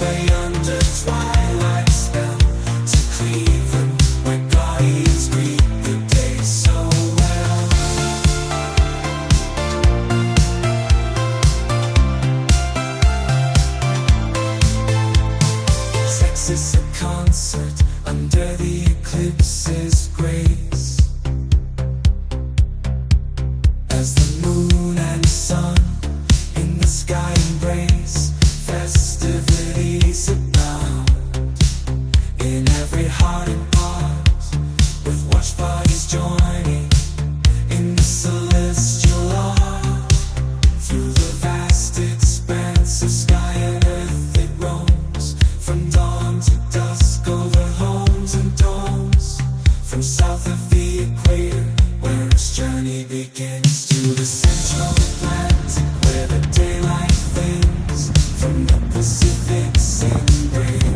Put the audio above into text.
way under twilight spell to Cleveland, where guardians greet the day so well. Texas, a concert under the eclipse's grace, as the moon and sun in the sky embrace. Festivities abound in every heart and pause, with watch parties joining in the celestial awe. Through the vast expanse of sky and earth it roams, from dawn to dusk over homes and domes, from south of the equator where its journey begins, to the central Atlantic where the daylight fades from the Pacific's embrace.